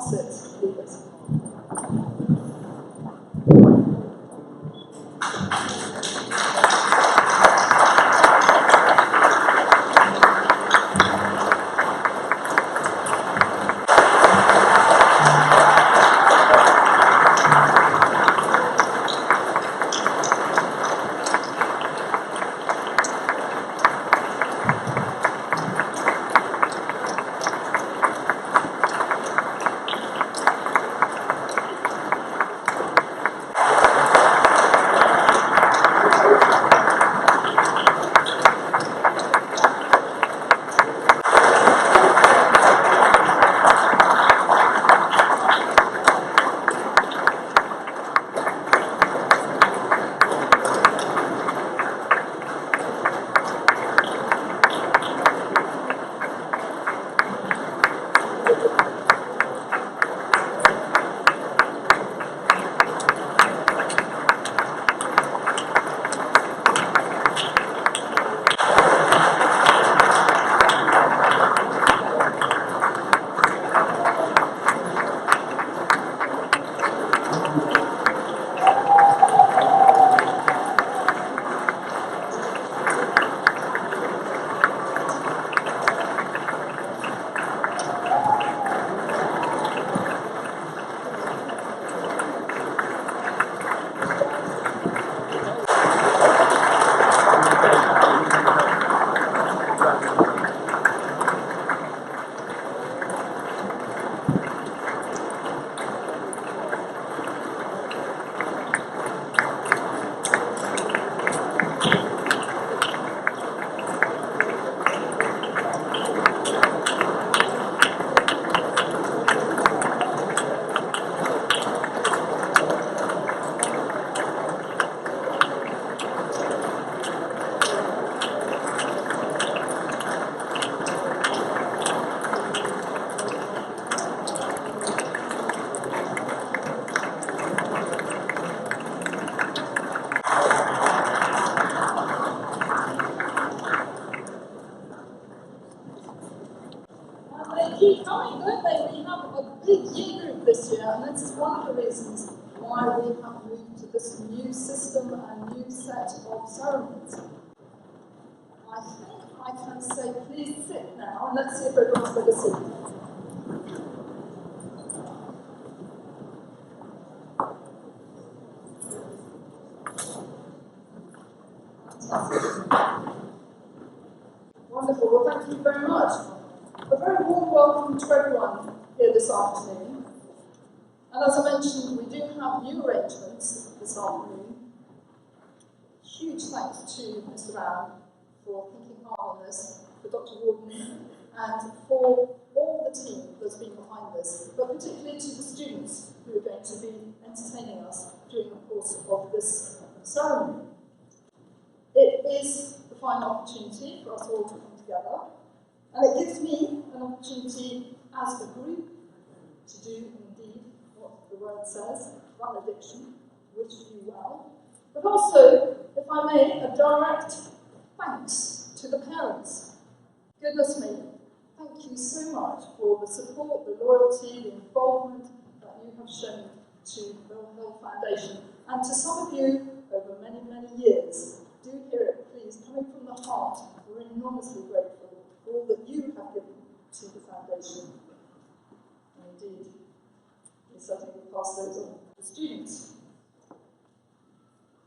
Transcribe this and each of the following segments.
pass it, please. Keep coming, don't they? We have a big year group this year, and this is one of the reasons why we have moved to this new system and new set of ceremonies. I think I can say, please sit now, and let's see if everyone's going to sit. Wonderful, well thank you very much. A very warm welcome to everyone here this afternoon. And as I mentioned, we do have new arrangements this afternoon. Huge thanks to Mr. Barron for thinking hard on this, for Dr. Warden, and for all the team that's been behind this, but particularly to the students who are going to be entertaining us during the course of this ceremony. It is the final opportunity for us all to come together. And it gives me an opportunity as a group to do indeed what the word says, valediction, wish you well, but also, if I may, a direct thanks to the parents. Goodness me, thank you so much for the support, the loyalty, the involvement that you have shown to the Hill Foundation. And to some of you over many, many years, do hear it, please, coming from the heart, we're enormously grateful for all that you have given to the Foundation. And indeed, we certainly will pass those on to the students.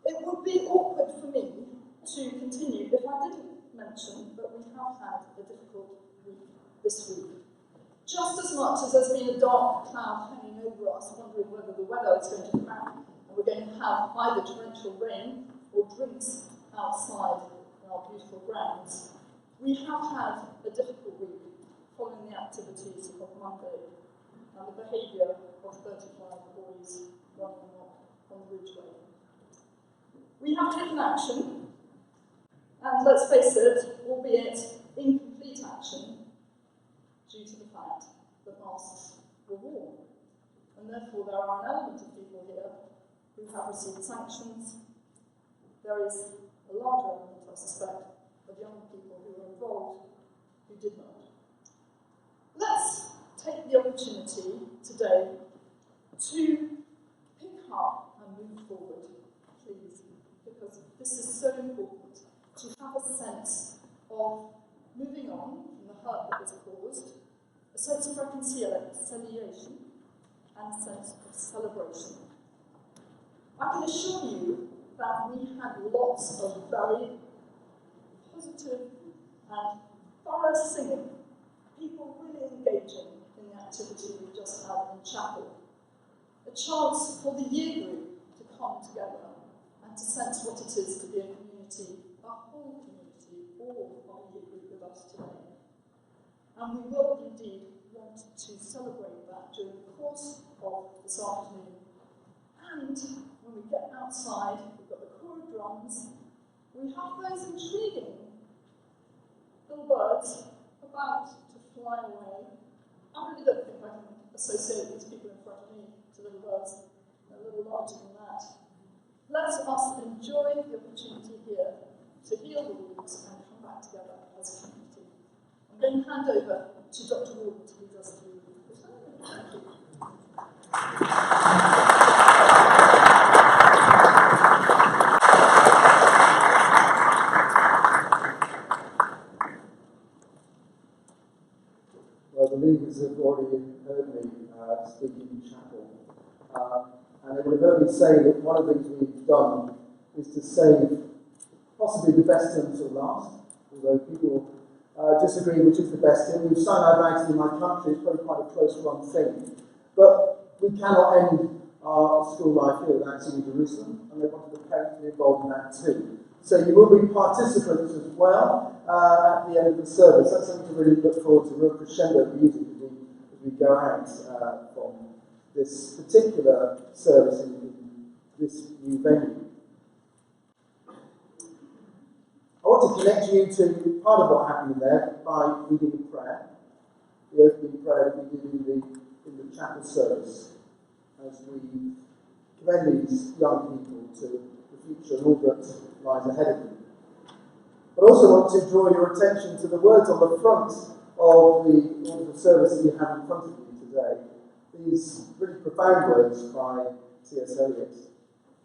It would be awkward for me to continue if I didn't mention that we have had a difficult week this week. Just as much as there's been a dark cloud hanging over us, wondering whether the weather is going to crack and we're going to have either torrential rain or drinks outside in our beautiful grounds, we have had a difficult week following the activities of Monday and the behaviour of 35 boys running amok on the Ridgeway. We have taken action, and let's face it, albeit incomplete action, due to the fact that masks were worn. And therefore there are an element of people here who have received sanctions. There is a large element, I suspect, of young people who were involved who did not. Let's take the opportunity to today to pick up and move forward, please, because this is so important to have a sense of moving on from the hurt that was caused, a sense of reconciliation, and a sense of celebration. I can assure you that we had lots of very positive and thorough singing, people really engaging in the activity we just had in chapel. A chance for the year group to come together and to sense what it is to be a community, a whole community, all of our year group with us today. And we will indeed want to celebrate that during the course of this afternoon. And when we get outside, we've got the corps of drums, we have those intriguing little birds about to fly away. I really don't think I can associate these people in front of me to little birds. They're a little larger than that. Let us enjoy the opportunity here to heal the wounds and come back together as a community. I'm going to hand over to Dr. Warden to lead us through the sermon. Thank you. Well, the leaders have already heard me speaking in chapel, and they would have heard me say that one of the things we've done is to save possibly the best hymn till last, although people disagree which is the best hymn. We've sung our Rags in My Country, it's probably quite a close run thing, but we cannot end our school life here without singing Jerusalem, and they wanted the parents to be involved in that too. So you will be participants as well at the end of the service. That's something to really look forward to, real crescendo music as we go out from this particular service in this new venue. I want to connect you to part of what happened there by reading a prayer, the opening prayer that we did in the chapel service, as we commend these young people to the future and all that lies ahead of them. But I also want to draw your attention to the words on the front of the service that you have in front of you today. These really profound words by T.S. Eliot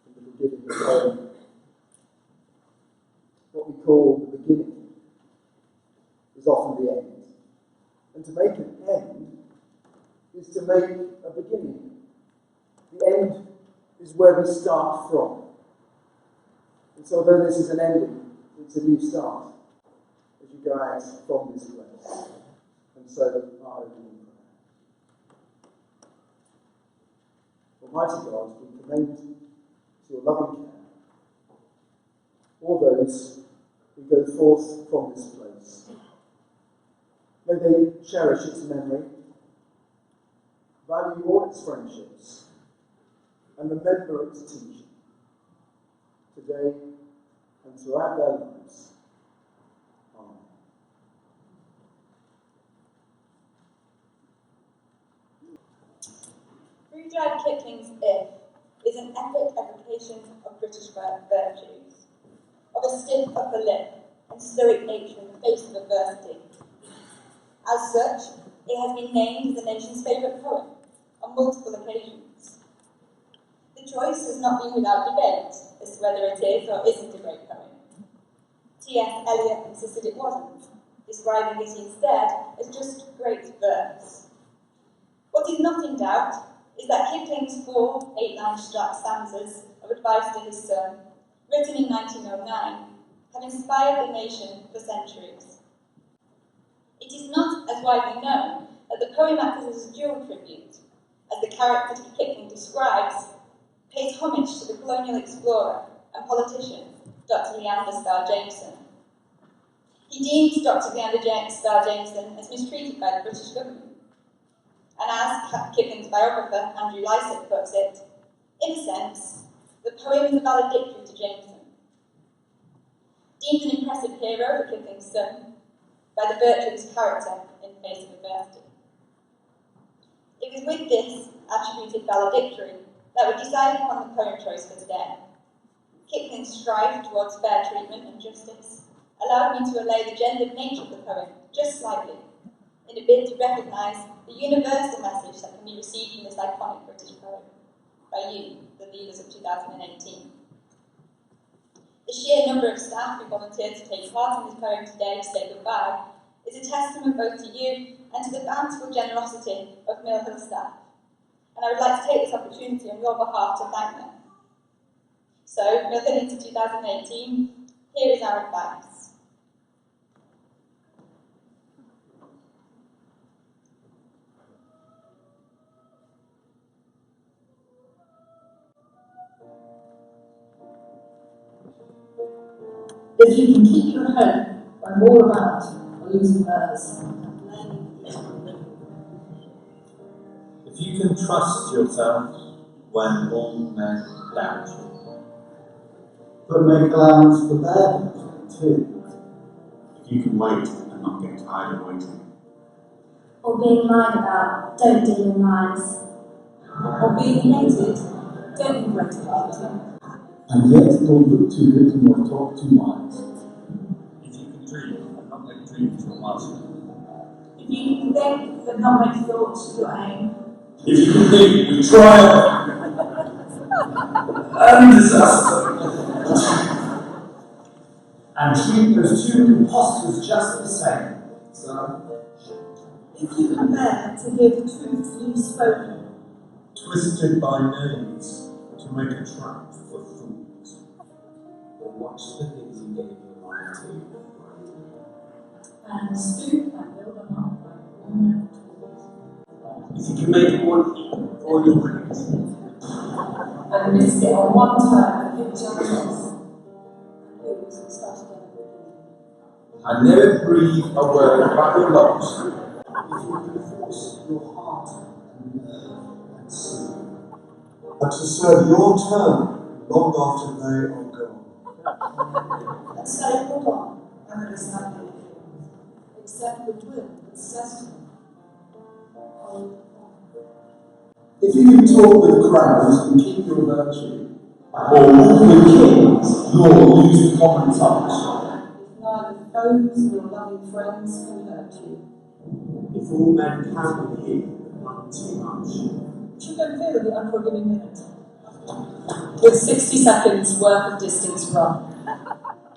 in the beginning of the poem. What we call the beginning is often the end. And to make an end is to make a beginning. The end is where we start from. And so although this is an ending, it's a new start as you go out from this place. And so our opening prayer. Almighty God, we commend to your loving care all those who go forth from this place. May they cherish its memory, value all its friendships, and remember its teaching today and throughout their lives. Amen. Rudyard Kipling's If is an epic evocation of British virtues, of a stiff upper lip and stoic nature in the face of adversity. As such, it has been named the nation's favourite poem on multiple occasions. The choice has not been without debate as to whether it is or isn't a great poem. T.S. Eliot insisted it wasn't, describing it instead as just great verse. What is not in doubt is that Kipling's 4 8-line stanzas of advice to his son, written in 1909, have inspired the nation for centuries. It is not as widely known that the poem acts as a dual tribute, as the character Kipling describes pays homage to the colonial explorer and politician, Dr. Leander Starr Jameson. He deemed Dr. Leander Starr Jameson as mistreated by the British government. And as Kipling's biographer, Andrew Lycett, puts it, in a sense, the poem is a valedictory to Jameson. Deemed an impressive hero for Kipling's son, by the virtue of his character in face of adversity. It was with this attributed valedictory that we decided upon the poem choice for today. Kipling's strive towards fair treatment and justice allowed me to allay the gendered nature of the poem just slightly, in a bid to recognise the universal message that can be received from this iconic British poem by you, the leaders of 2018. The sheer number of staff who volunteered to take part in this poem today to say goodbye is a testament both to you and to the bountiful generosity of Mill Hill staff. And I would like to take this opportunity on your behalf to thank them. So, Mill Hill into 2018, here is our advice. If you can keep your hope when all about are losing hers. If you can trust yourself when all men doubt you. But make allowance for their benefit too. If you can wait and not get tired of waiting. Or being lied about, don't deal in lies. Or being hated, don't be great about it. And yet don't look too good nor talk too wise. If you can dream and not let dreams your master. If you can think but not make thoughts your aim. If you can think with triumph and disaster. And treat those two impostors just the same. So, If you can bear to hear the truth spoken. Twisted by knaves to make a trap for fools. Or watch the things you gave your mind to. And stoop and build them up by all their tools. If you can make it one eat all your friends. And risk it on one turn and hit your face. And lose and start again. And never breathe a word about your loss. if you can force your heart and nerve and soul. And to serve your turn long after they are gone. And say, hold on, and there is nothing except the wind that says to them, hold on. If you can talk with crowds and keep your virtue, Or with kings, nor use common tongues. If neither foes nor loving friends can hurt you. If all men count with you, but none too much. You don't feel the unforgiving minute. With 60 seconds worth of distance run.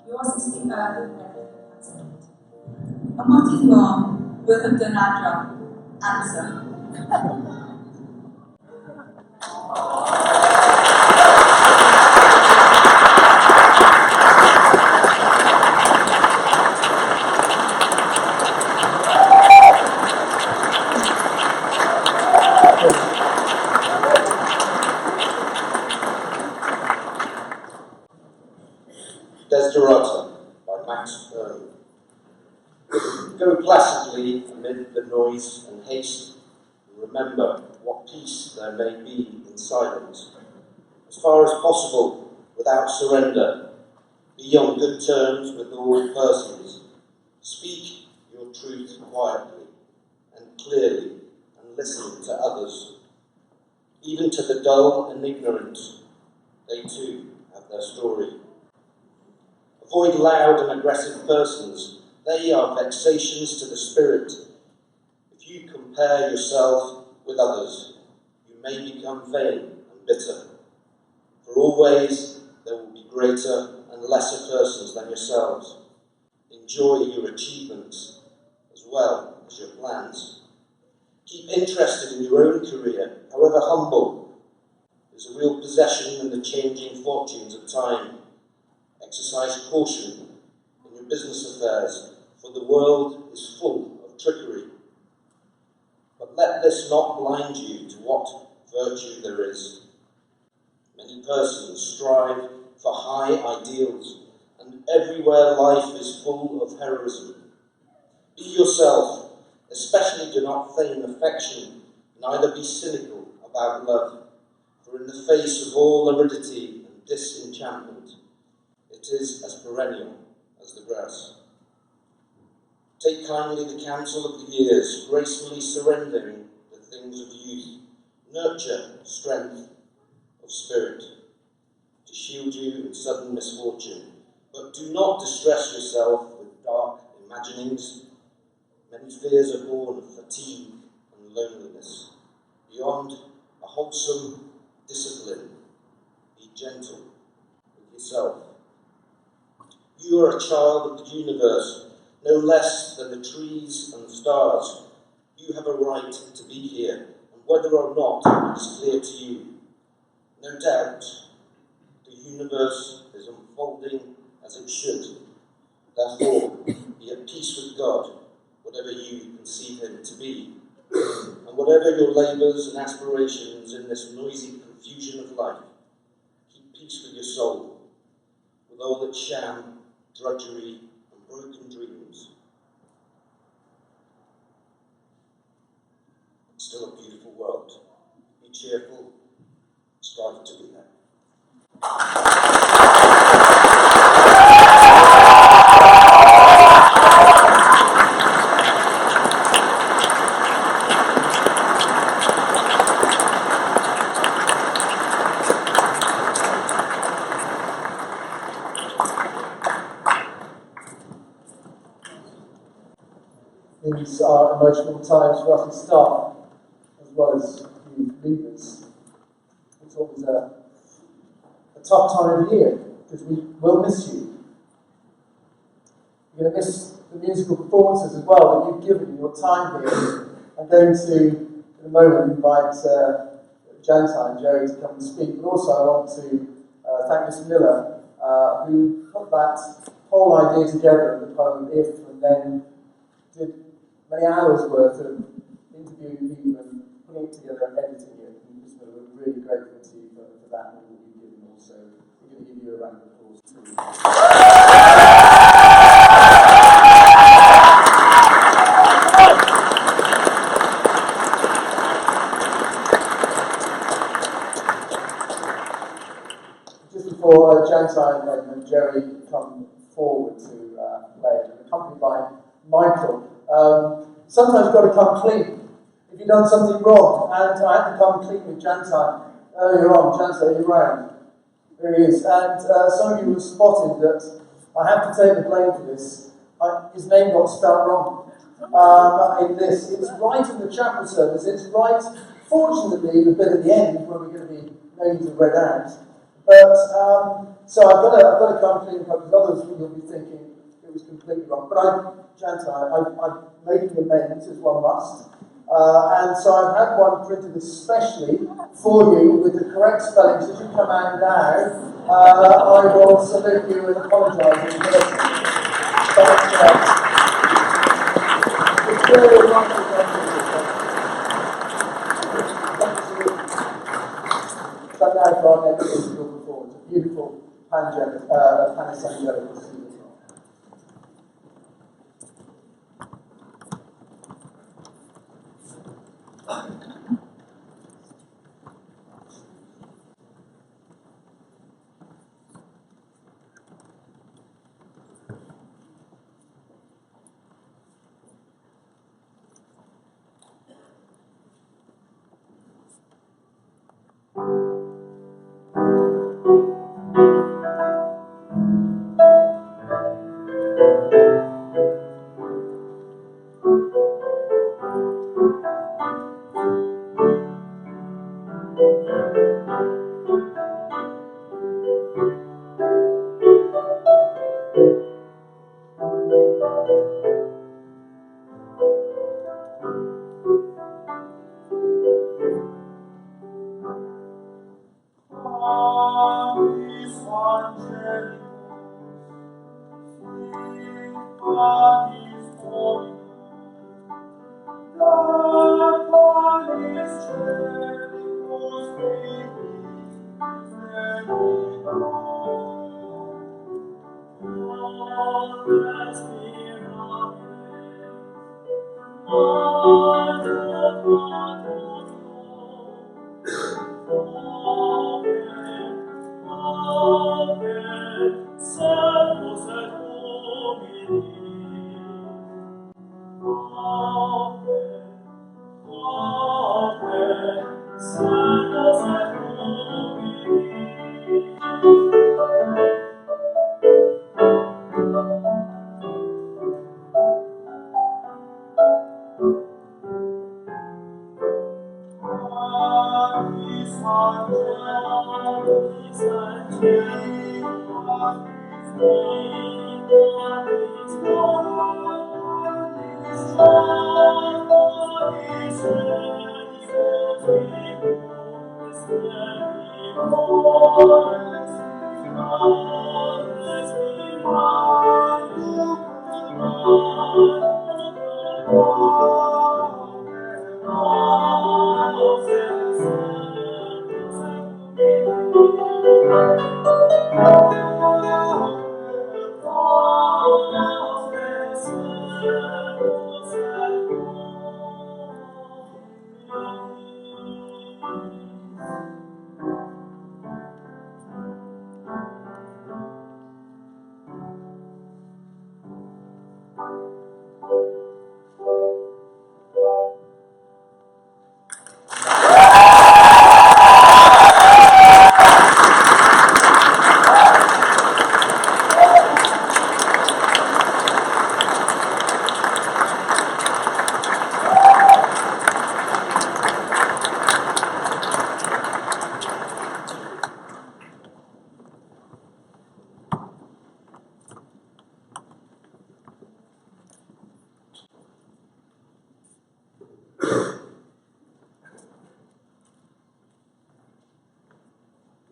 Yours is the earth and everything that's in it. A muddy long will have done our job. Answer. Desderata by Max Barron. Go placidly amid the noise and haste, and remember what peace there may be in silence. As far as possible, without surrender, be on good terms with all persons. Speak your truth quietly and clearly, and listen to others. Even to the dull and ignorant, they too have their story. Avoid loud and aggressive persons. They are vexations to the spirit. If you compare yourself with others, you may become vain and bitter. For always there will be greater and lesser persons than yourselves. Enjoy your achievements as well as your plans. Keep interested in your own career, however humble. There's a real possession in the changing fortunes of time. Exercise caution in your business affairs, for the world is full of trickery. But let this not blind you to what virtue there is. Many persons strive for high ideals, and everywhere life is full of heroism. Be yourself, especially do not feign affection, neither be cynical about love, for in the face of all aridity and disenchantment, it is as perennial as the grass. Take kindly the counsel of the years, gracefully surrendering the things of youth. Nurture strength of spirit to shield you in sudden misfortune, but do not distress yourself with dark imaginings. Many fears are born of fatigue and and loneliness. Beyond a wholesome discipline, be gentle with yourself. You are a child of the universe, no less than the trees and the stars. You have a right to be here, and whether or not it is clear to you. No doubt, the universe is unfolding as it should. Therefore, be at peace with God, whatever you conceive him to be. And whatever your labours and aspirations in this noisy confusion of life, keep peace with your soul, with all its sham, drudgery, and broken dreams. It's still a beautiful world. Be cheerful, strive to be there. These are emotional times for us as staff, as well as youth leaders. It's always a tough time of year, because we will miss you. You're going to miss the musical performances as well that you've given your time here. I'm going to, in a moment, invite Janta and Jerry to come and speak, but also I want to thank Miss Miller, who put that whole idea together in the poem If, and then did many hours worth of interviewing people and putting it together and editing it. And Miss Miller, we're really grateful to you for that and what you've given also. We're going to give you a round of applause too. Just before Janta and Jerry come forward to play, accompanied by Michael, sometimes you've got to come clean. If you've done something wrong, and I had to come clean with Janta earlier on. Janta, are you around? There he is. And some of you have spotted that I have to take the blame for this. His name got spelled wrong in this. It's right in the chapel service. It's right, fortunately, the bit at the end where we're going to be names are read out. But so I've got to come clean because others will be thinking it was completely wrong. But I'm making amends as one must. And so I've had one printed especially for you with the correct spelling. So as you come out now, I will salute you and apologise in person. It's really not but now for our next musical performance, a beautiful Panisangelical scene as well.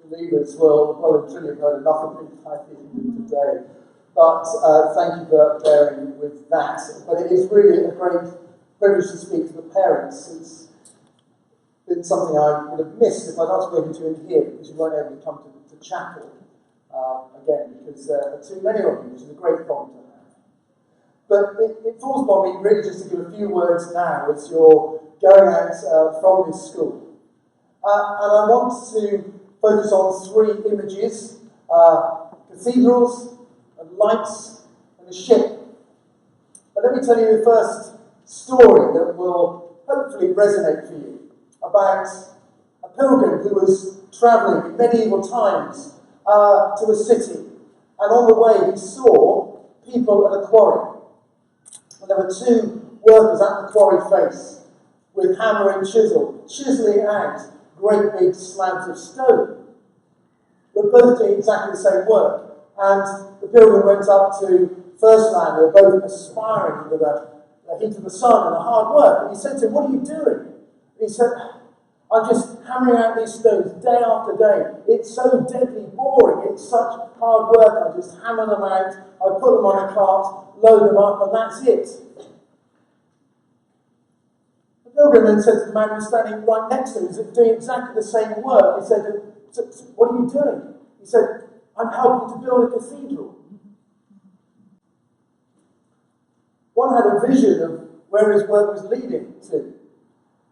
Leaders will probably have heard enough of it, I think, today. But thank you for bearing with that. But it is really a great privilege to speak to the parents. It's been something I would have missed if I'd not spoken to you in here, because you weren't able to come to chapel again, because there are too many of you, which is a great problem to have. But it falls upon me really just to give a few words now as you're going out from this school. And I want to focus on three images, cathedrals, and lights, and a ship. But let me tell you the first story that will hopefully resonate for you, about a pilgrim who was travelling in medieval times to a city, and on the way he saw people at a quarry. And there were two workers at the quarry face, with hammer and chisel, chiselling out great big slabs of stone. But both doing exactly the same work. And the pilgrim went up to first man, they were both aspiring under the heat of the sun and the hard work. And he said to him, "What are you doing?" And he said, "I'm just hammering out these stones day after day. It's so deadly boring. It's such hard work. I just hammer them out, I put them on a cart, load them up, and that's it." The pilgrim then said to the man who was standing right next to him, who's doing exactly the same work, he said, "What are you doing?" He said, "I'm helping to build a cathedral." One had a vision of where his work was leading to.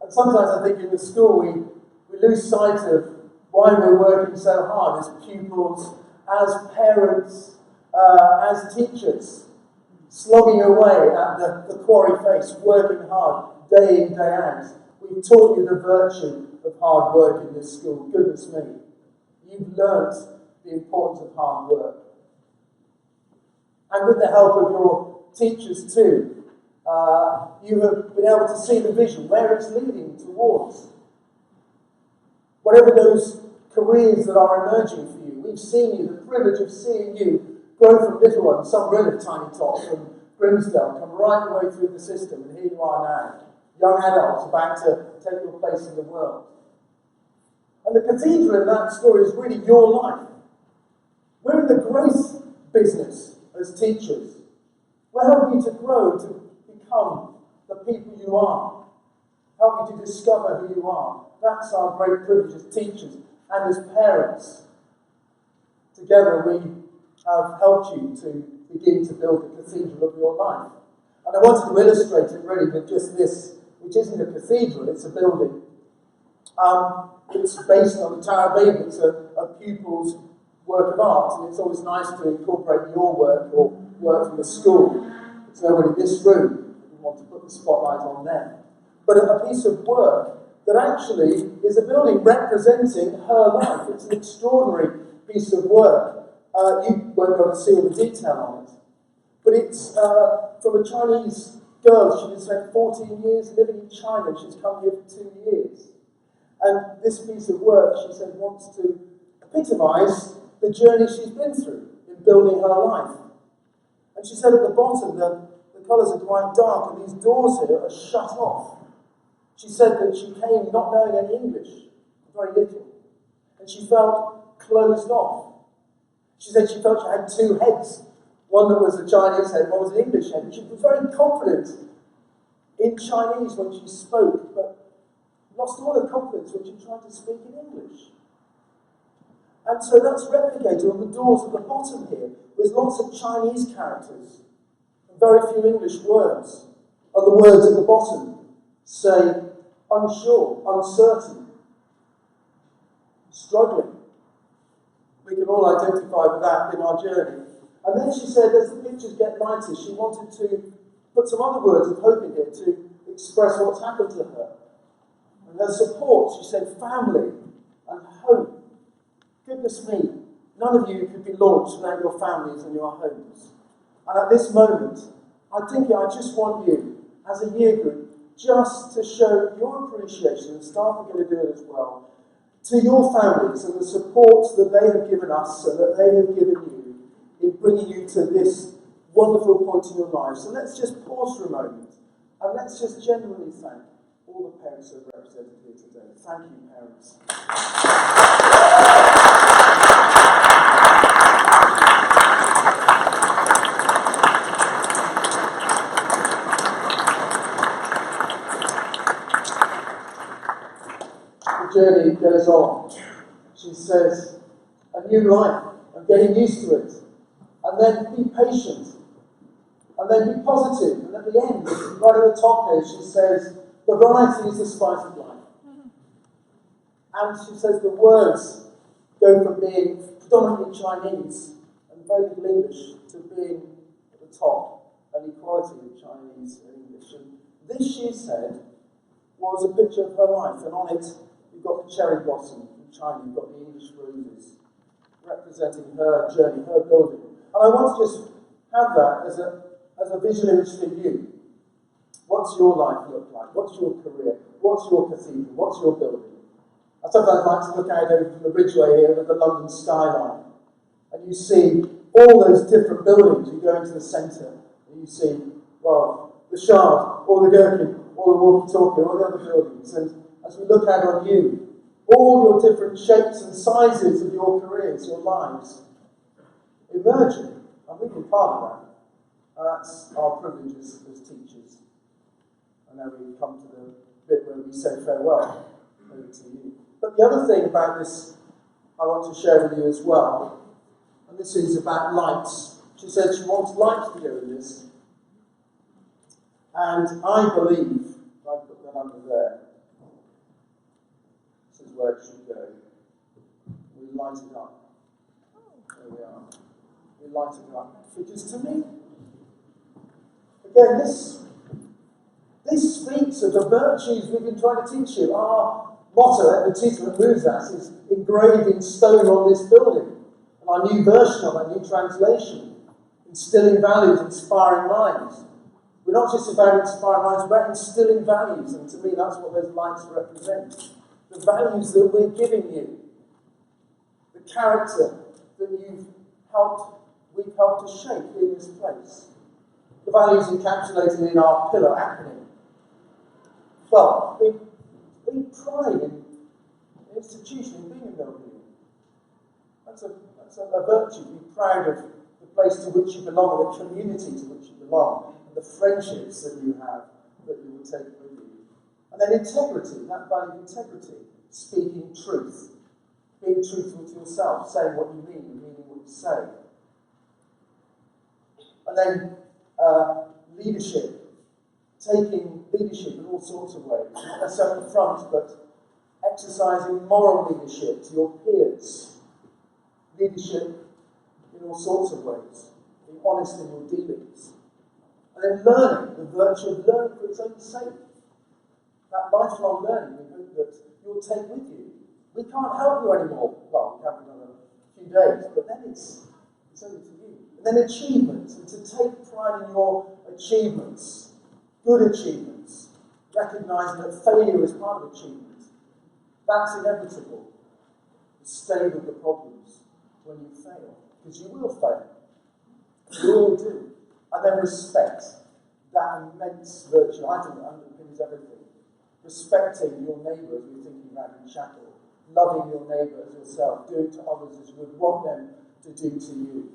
And sometimes I think in the school we lose sight of why we're working so hard as pupils, as parents, as teachers, slogging away at the quarry face, working hard, day in, day out. We've taught you the virtue of hard work in this school. Goodness me. You've learnt the importance of hard work. And with the help of your teachers too, you have been able to see the vision, where it's leading towards. Whatever those careers that are emerging for you, we've seen you, the privilege of seeing you grow from little ones, some really tiny tots from Grimsdale, come right the way through the system, and here you are now, young adults about to take your place in the world. And the cathedral in that story is really your life. We're in the growth business as teachers. We're helping you to grow, to become the people you are. Help you to discover who you are. That's our great privilege as teachers and as parents. Together we have helped you to begin to build the cathedral of your life. And I wanted to illustrate it really with just this, which isn't a cathedral, it's a building. It's based on the Tower of Babel. It's a pupil's work of art, and it's always nice to incorporate your work or work from the school. There's nobody in this room. We want to put the spotlight on them. But a piece of work that actually is a building representing her life. It's an extraordinary piece of work. You won't be able to see all the detail on it. But it's from a Chinese girl. She has spent 14 years living in China. She's come here for 2 years. And this piece of work, she said, wants to epitomise the journey she's been through in building her life. And she said at the bottom that the colours are quite dark and these doors here are shut off. She said that she came not knowing any English, very little, and she felt closed off. She said she felt she had two heads, one that was a Chinese head, one was an English head, and she was very confident in Chinese when she spoke, but lost all her confidence when she tried to speak in English. And so that's replicated on the doors at the bottom here. There's lots of Chinese characters and very few English words. And the words at the bottom say unsure, uncertain, struggling. We can all identify with that in our journey. And then she said, as the pictures get lighter, she wanted to put some other words of hope in it to express what's happened to her. And her support, she said, family and hope. Goodness me, none of you could be launched without your families and your homes. And at this moment, I just want you, as a year group, just to show your appreciation, and staff are going to do it as well, to your families and the support that they have given us and that they have given you in bringing you to this wonderful point in your life. So let's just pause for a moment and let's just genuinely thank all the parents that are represented here today. Thank you, parents. The journey goes on. She says, a new life, I'm getting used to it. And then be patient. And then be positive. And at the end, right at the top here, she says, the variety is the spice of life. And she says the words go from being predominantly Chinese and very little English to being at the top, an equality of Chinese and English. And this, she said, was a picture of her life. And on it, you've got the cherry blossom from China, you've got the English roses, representing her journey, her building. And I want to just have that as a visual image for you. What's your life look like? What's your career? What's your cathedral? What's your building? I sometimes like to look out over from the Bridgeway here at the London skyline, and you see all those different buildings. You go into the centre, and you see, well, the Shard, or the Gherkin, or the walkie-talkie, or the other buildings. And as we look out on you, all your different shapes and sizes of your careers, your lives, emerging, and we've been part of that. And that's our privilege as teachers. And now we come to the bit where we say farewell over to you. But the other thing about this I want to share with you as well, and this is about lights. She said she wants lights to go in this. And I believe, if I put that under there, this is where it should go. We light it up. There we are. We light it up. Because to me, again, this speaks of the virtues we've been trying to teach you. Our motto, Baptism Musas, is engraved in stone on this building. And our new version of it, new translation, instilling values, inspiring minds. We're not just about inspiring minds, we're about instilling values. And to me, that's what those lights represent. The values that we're giving you. The character that we've helped to shape in this place. The values encapsulated in our pillar acronym. Well, we pride in the institution, in being a Millfield. That's a virtue. Be proud of the place to which you belong, the community to which you belong, and the friendships that you have that you will take with you. And then integrity, that value of integrity, speaking truth, being truthful to yourself, saying what you mean and meaning what you say. And then leadership, taking leadership in all sorts of ways, not necessarily at the front, but exercising moral leadership to your peers, leadership in all sorts of ways, being honest in your dealings, and then learning, the virtue of learning for its own sake. That lifelong learning we hope that you'll take with you. We can't help you anymore. Well, we can for another few days, but then it's only to you. And then achievements, and to take pride in your achievements, good achievements, recognising that failure is part of achievement. That's inevitable. The state of the problems when you fail, because you will fail. You all do. And then respect, that immense virtue, I think, that underpins everything. Respecting your neighbour, as we're thinking about in chapel. Loving your neighbour as yourself, doing to others as you would want them to do to you.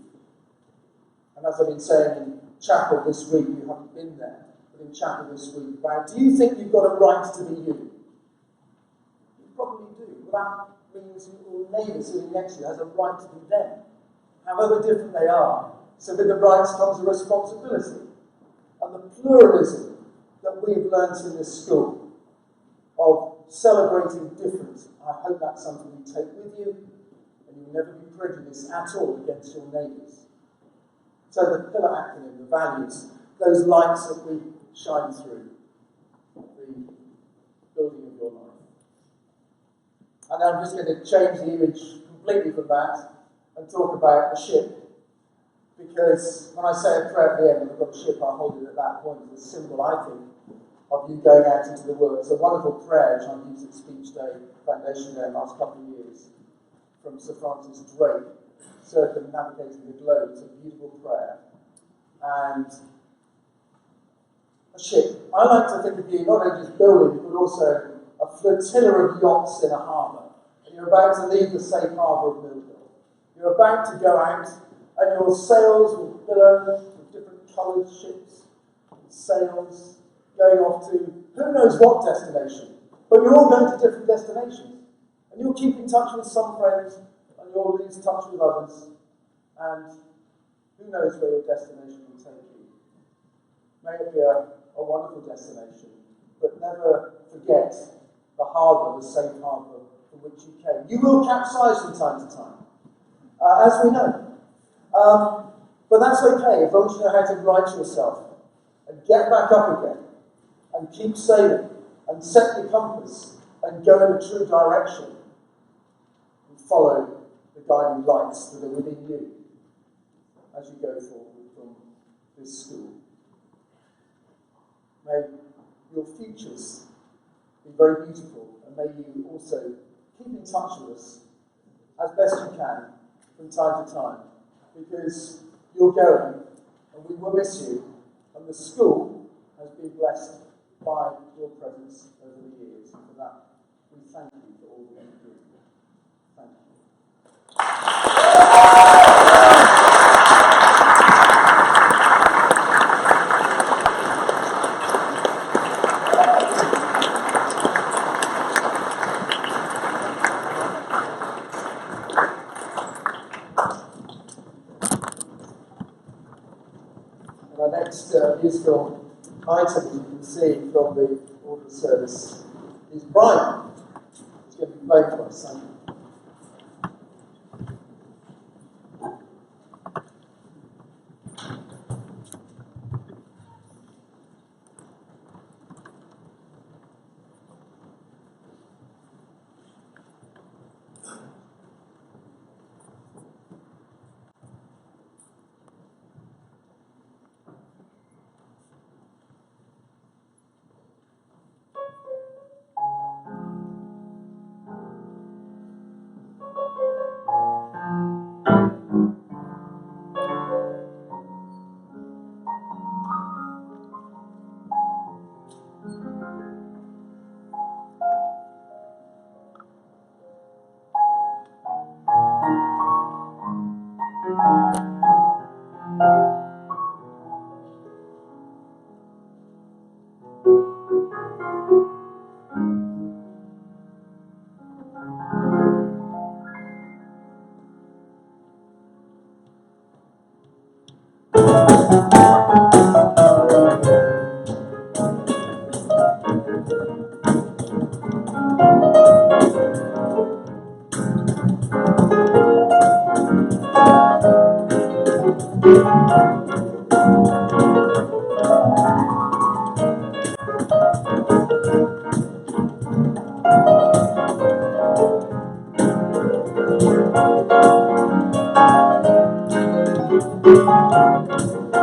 And as I've been saying in chapel this week, you haven't been there, but in chapel this week, about do you think you've got a right to be you? You probably do. Well, that means your neighbour sitting next to you has a right to be them, however different they are. So with the rights comes a responsibility. And the pluralism that we've learnt in this school of celebrating difference, I hope that's something you take with you, and you'll never be prejudiced at all against your neighbours. So the pillar acronym, the values, those lights that we shine through, the building of your life. And I'm just going to change the image completely from that and talk about the ship. Because when I say a prayer at the end, I've got a ship, I hold it at that point as a symbol, I think, of you going out into the world. It's a wonderful prayer, which I've used at Speech Day, Foundation Day, last couple of years, from Sir Francis Drake, circumnavigating the globe. It's a beautiful prayer. And a ship. I like to think of you not only just building, but also a flotilla of yachts in a harbour. And you're about to leave the safe harbour of Millville. You're about to go out, and your sails will billow with different coloured ships, sails, going off to who knows what destination. But you're all going to different destinations. And you'll keep in touch with some friends, and you'll lose touch with others. And who knows where your destination will take you. May it be a wonderful destination, but never forget the harbour, the safe harbour from which you came. You will capsize from time to time, as we know. But that's okay, as long as you know how to right yourself and get back up again and keep sailing and set the compass and go in a true direction and follow the guiding lights that are within you as you go forward from this school. May your futures be very beautiful, and may you also keep in touch with us as best you can from time to time, because you're going and we will miss you, and the school has been blessed by your presence over the years, and for that we thank you for all that you do. Thank you. Our next musical item, as you can see from the order of service, is Brian. He's going to be playing for us.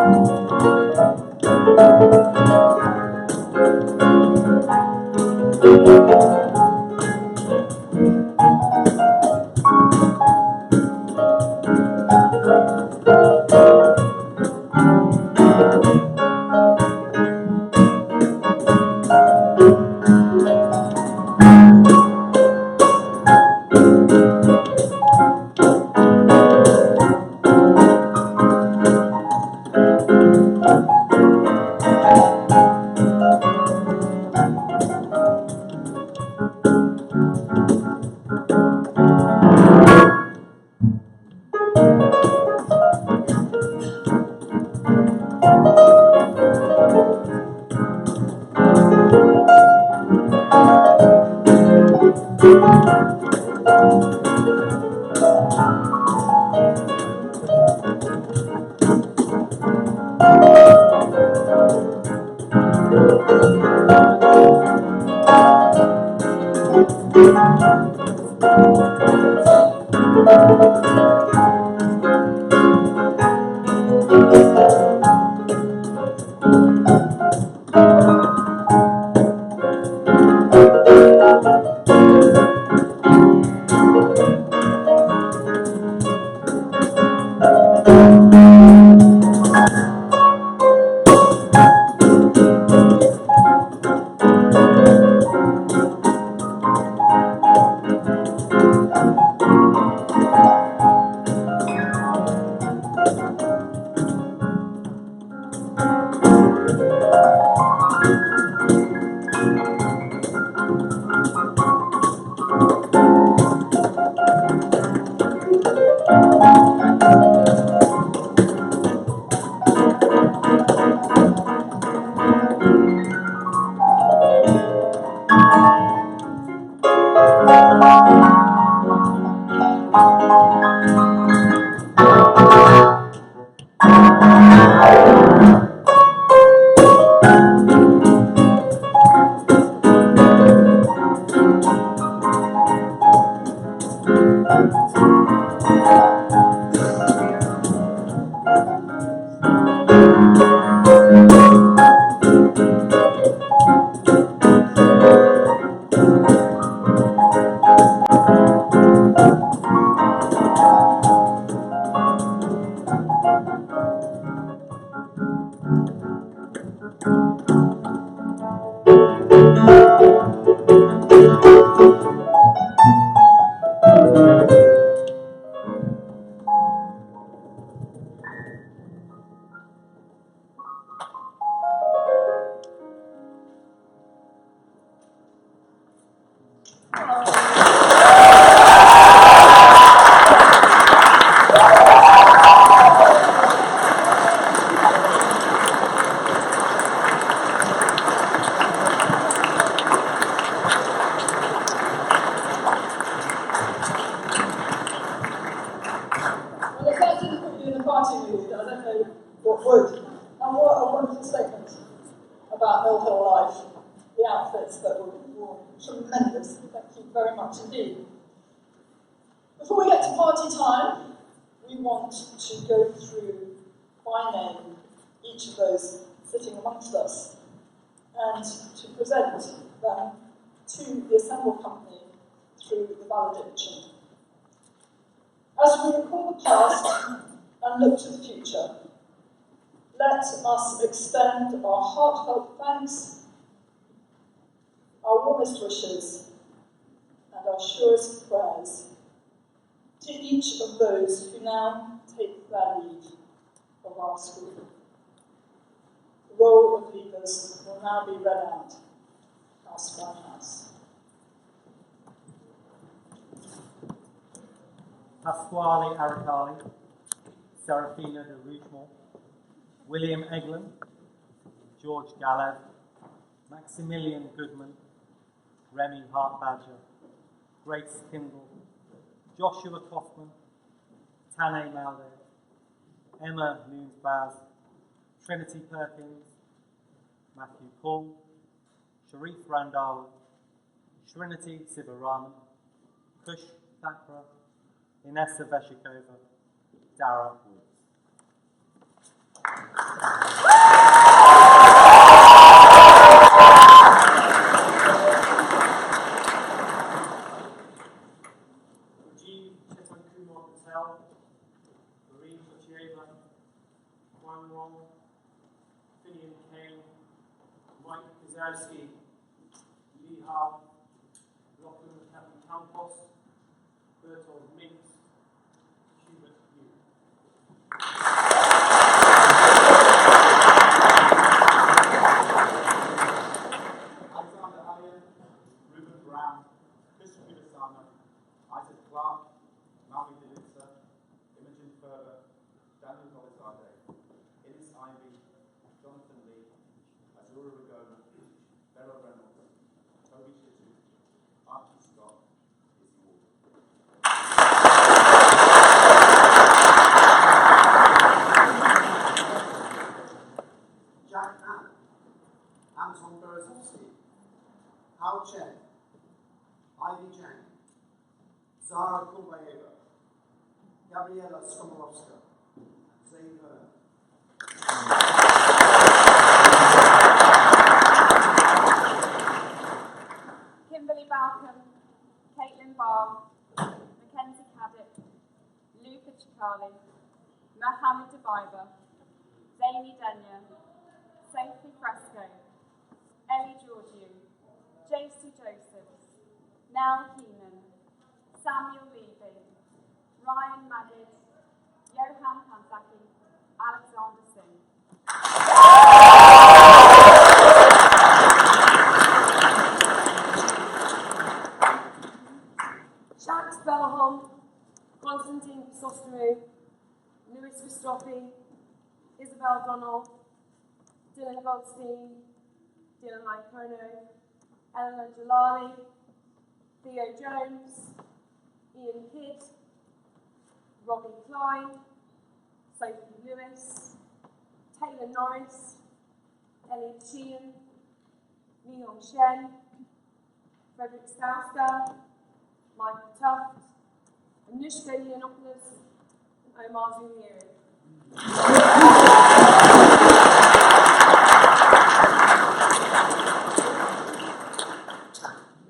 Thank you. Tremendous. Thank you very much indeed. Before we get to party time, we want to go through by name each of those sitting amongst us and to present them to the assembled company through the valediction. As we recall the past and look to the future, let us extend our heartfelt thanks, our warmest wishes, and our surest prayers to each of those who now take their leave of our school. The roll of leavers will now be read out, house by house. Pasquale Aracali, Serafina de Rougemont, William Eglin, George Galev, Maximilian Goodman, Remy Hart-Badger, Grace Kindle, Joshua Kaufman, Tane Malde, Emma Nunes-Baz, Trinity Perkins, Matthew Paul, Sharif Randhawa, Srinity Sivaraman, Kush Thakra, Inessa Veshikova, Dara Woods. Lee Howe, Lachlan Captain Campos, Bertold Minks, Hubert Hugh. Alexander Allian, Ruben Brown, Christian Udasana, Isaac Clark, Malvi Delitza, Imogen Ferber, Daniel Golizade, Innes Ivy, Jonathan Lee, Azura Rigona, Vera Reynolds, Toby Shittu, Archie Scott, Izzy Ward. Zara Kulbayeva, Gabriela Skomorowska, Zayn Hearn. Kimberly Balcom, Caitlin Barr, Mackenzie Caddick, Luca Chikali, Mohammed Deviva, Zaini Denya, Sophie Fresco, Ellie Georgiou, Josie Josephs, Nell Keenan, Samuel Levy, Ryan Maggid, Johan Pansaki, Alexander Singh. Shax Belholm, Constantine Sosteru, Louis Ristroppi, Isabel Donnell, Dylan Goldstein, Dylan Lycono, Eleanor Jalali, Theo Jones, Ian Kidd, Robbie Klein, Sophie Lewis, Taylor Norris, Elliot Sheehan, Neon Shen, Frederick Skouska, Michael Tuft, Anushka Yiannopoulos, and Omar Zuhiri.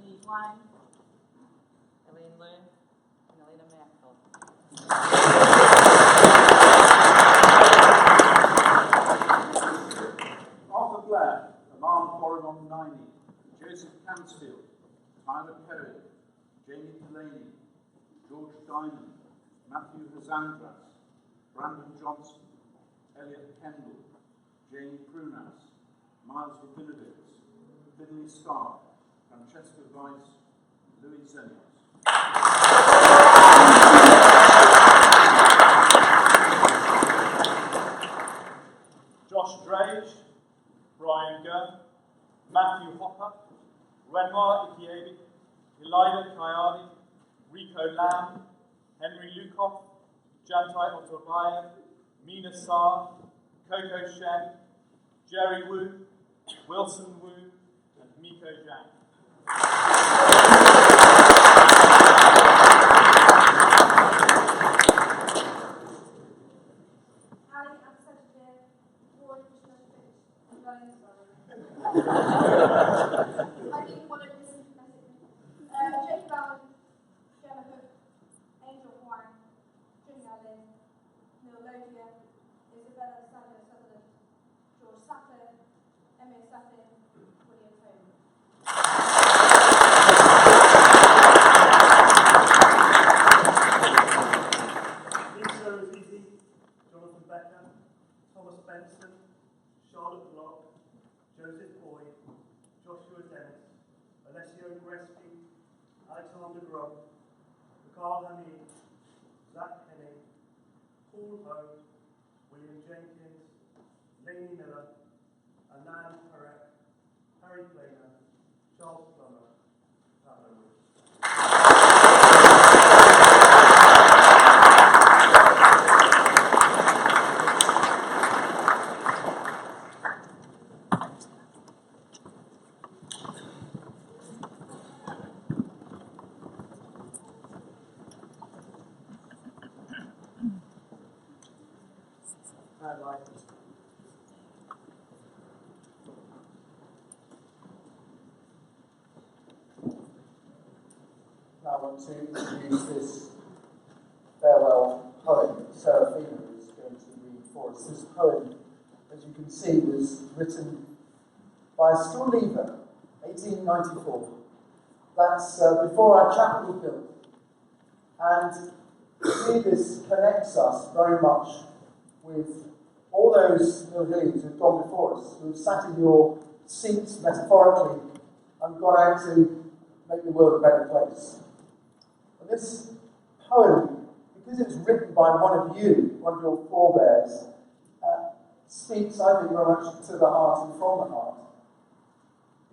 Lee Wang, Elaine Lynn, and Elena Merkel. Arthur Blair, Aman Borimon-Naini, Joseph Cansfield, Tyler Perry, Jamie Delaney, George Diamond, Matthew Hazandras, Brandon Johnson, Elliot Kendall, Jane Prunas, Miles Rabinovitz, Finley Starr, Francesca Weiss, Louis Zenius. Josh Drage, Brian Gunn, Matthew Hopper, Renoir Ikiebi, Elida Kayali, Rico Lamb, Henry Lukoff, Jantai Otobayev, Mina Saar, Coco Shen, Jerry Wu, Wilson Wu, and Miko Zhang. Ali Absajir, Roy Krishnaspich, Ryan I didn't want to listen to message. Jake Ballard, Gemma Hook, Angel Huang, Julia Lynn, Neil Lodia, Isabella Sandra Sutherland, George Sattler, Emma Sutton, William Tony. Lisa Azizi, Jonathan Becker, Thomas Benson, Charlotte Block, Joseph Boyd, Joshua Dennis, Alessio Grespi, Alexander Grubb, Carl Hamid, Zach Henning, Paul Ho, William Jenkins, Lainey Miller, Anand Parekh, Harry Planer, Charles Plummer, Pablo Witt. Now I want to introduce this farewell poem. Seraphina is going to read for us. This poem, as you can see, was written by a school leaver, 1894. That's before our chapel was built. And to me, this connects us very much with all those Millhillians who've gone before us, who've sat in your seats metaphorically and gone out to make the world a better place. And this poem, because it was written by one of you, one of your forebears, speaks, I think, very much to the heart and from the heart.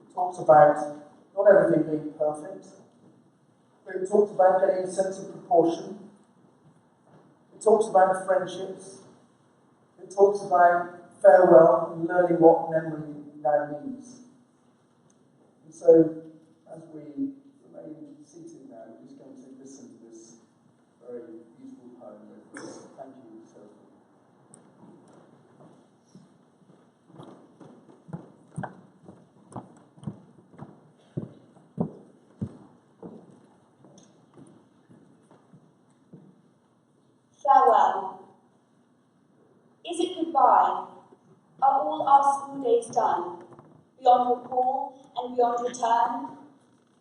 It talks about not everything being perfect, but it talks about getting a sense of proportion. It talks about friendships. It talks about farewell and learning what memory now means. And so, as we remain seated now, we're just going to listen to this going with this. Thank you, Sophie. Farewell. Is it goodbye? Are all our school days done? Beyond recall and beyond return?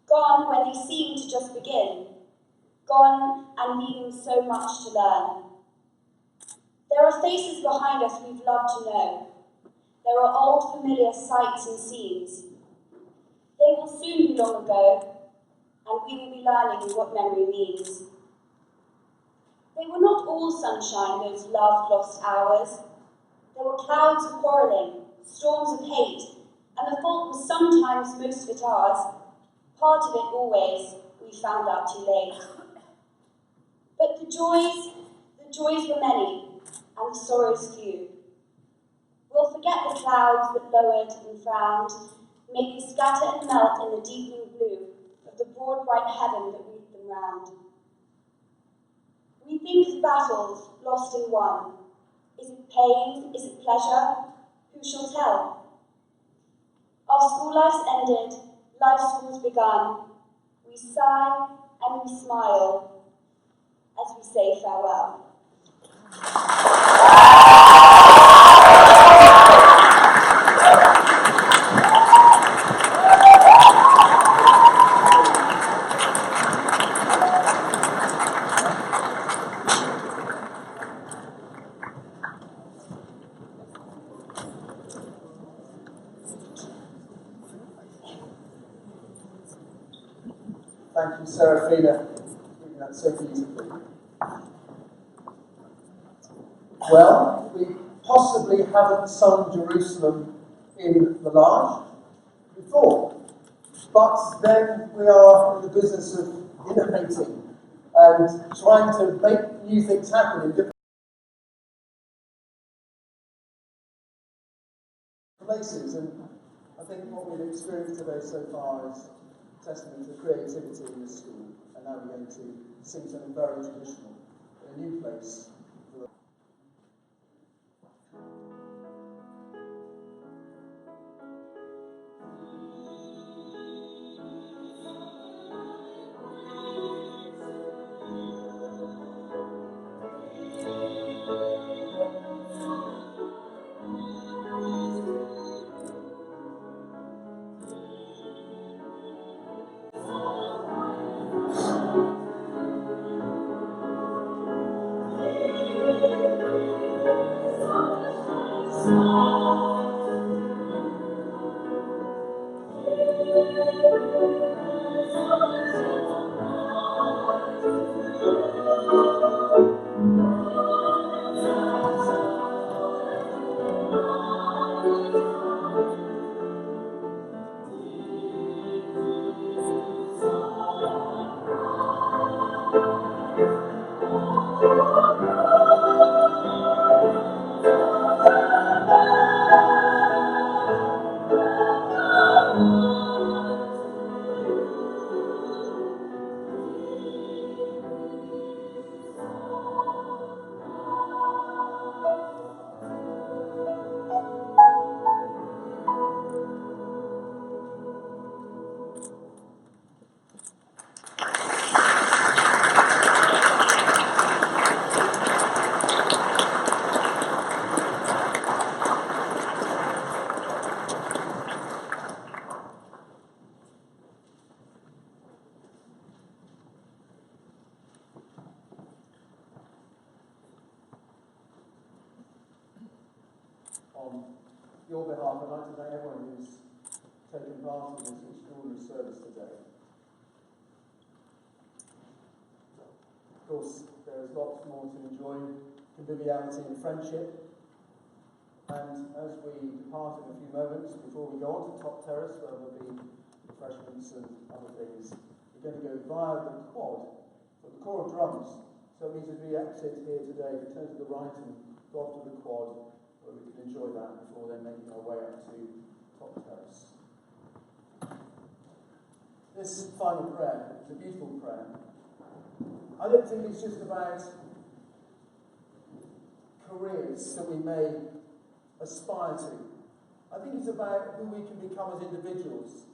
Gone when they seem to just begin? Gone and leaving so much to learn? There are faces behind us we've loved to know. There are old familiar sights and scenes. They will soon be long ago, and we will be learning what memory means. They were not all sunshine, those love-lost hours. There were clouds of quarrelling, storms of hate, and the fault was sometimes most of it ours. Part of it always, we found out too late. But the joys were many, and the sorrows few. We'll forget the clouds that lowered and frowned, maybe scatter and melt in the deepening blue of the broad bright heaven that wreathed them round. We think of battles lost and won. Is it pain? Is it pleasure? Who shall tell? Our school life's ended, life school's begun. We sigh and we smile as we say farewell. Thank you, Serafina, doing that so beautifully. Well, we possibly haven't sung Jerusalem in the large before, but then we are in the business of innovating and trying to make new things happen in different places, and I think what we've experienced today so far is testament to creativity in this school, and now we're going to sing something very traditional in a new place. On your behalf, I'd like to thank everyone who's taken part in this extraordinary service today. Of course, there is lots more to enjoy, conviviality and friendship. And as we depart in a few moments, before we go on to Top Terrace, where there'll be refreshments and other things, we're going to go via the quad, so the corps of drums. So it means as we exit here today, we turn to the right and go off to the quad, where we can enjoy that before then making our way up to Top Terrace. This final prayer is a beautiful prayer. I don't think it's just about careers that we may aspire to. I think it's about who we can become as individuals,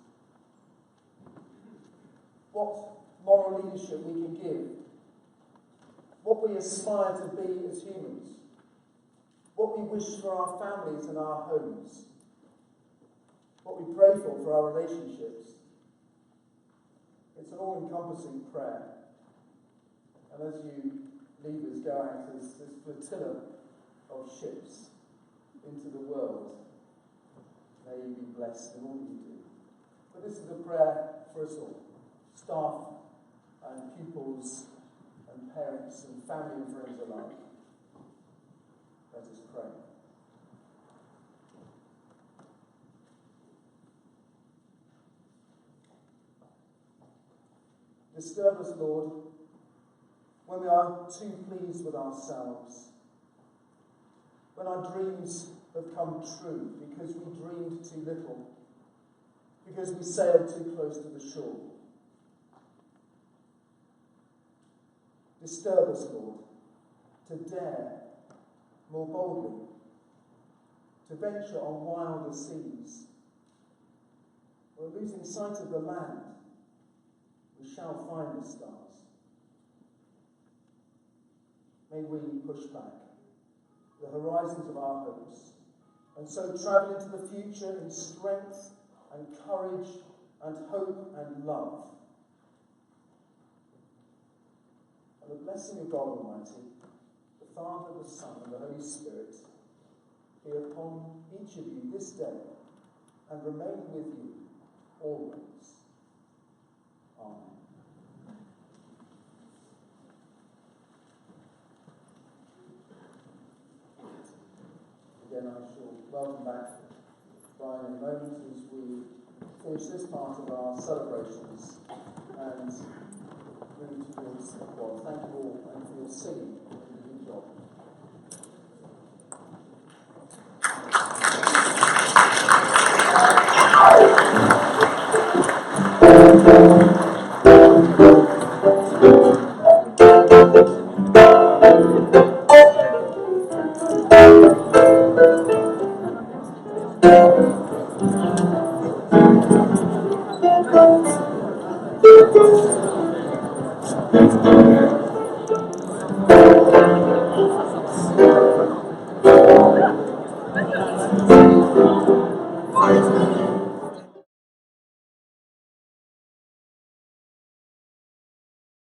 what moral leadership we can give, what we aspire to be as humans, what we wish for our families and our homes, what we pray for our relationships. It's an all-encompassing prayer. And as you leaders go out as this flotilla of ships into the world, may you be blessed in all you do. But this is a prayer for us all, staff and pupils and parents and family and friends alike. Let us pray. Disturb us, Lord, when we are too pleased with ourselves, when our dreams have come true because we dreamed too little, because we sailed too close to the shore. Disturb us, Lord, to dare more boldly, to venture on wilder seas. We're losing sight of the land. We shall find the stars. May we push back the horizons of our hopes, and so travel into the future in strength and courage and hope and love. And the blessing of God Almighty, the Father, the Son, and the Holy Spirit, be upon each of you this day and remain with you always. Amen. Again, I shall welcome back Brian in a moment as we finish this part of our celebrations and move towards the quad. Thank you all and for your singing. You did a good job.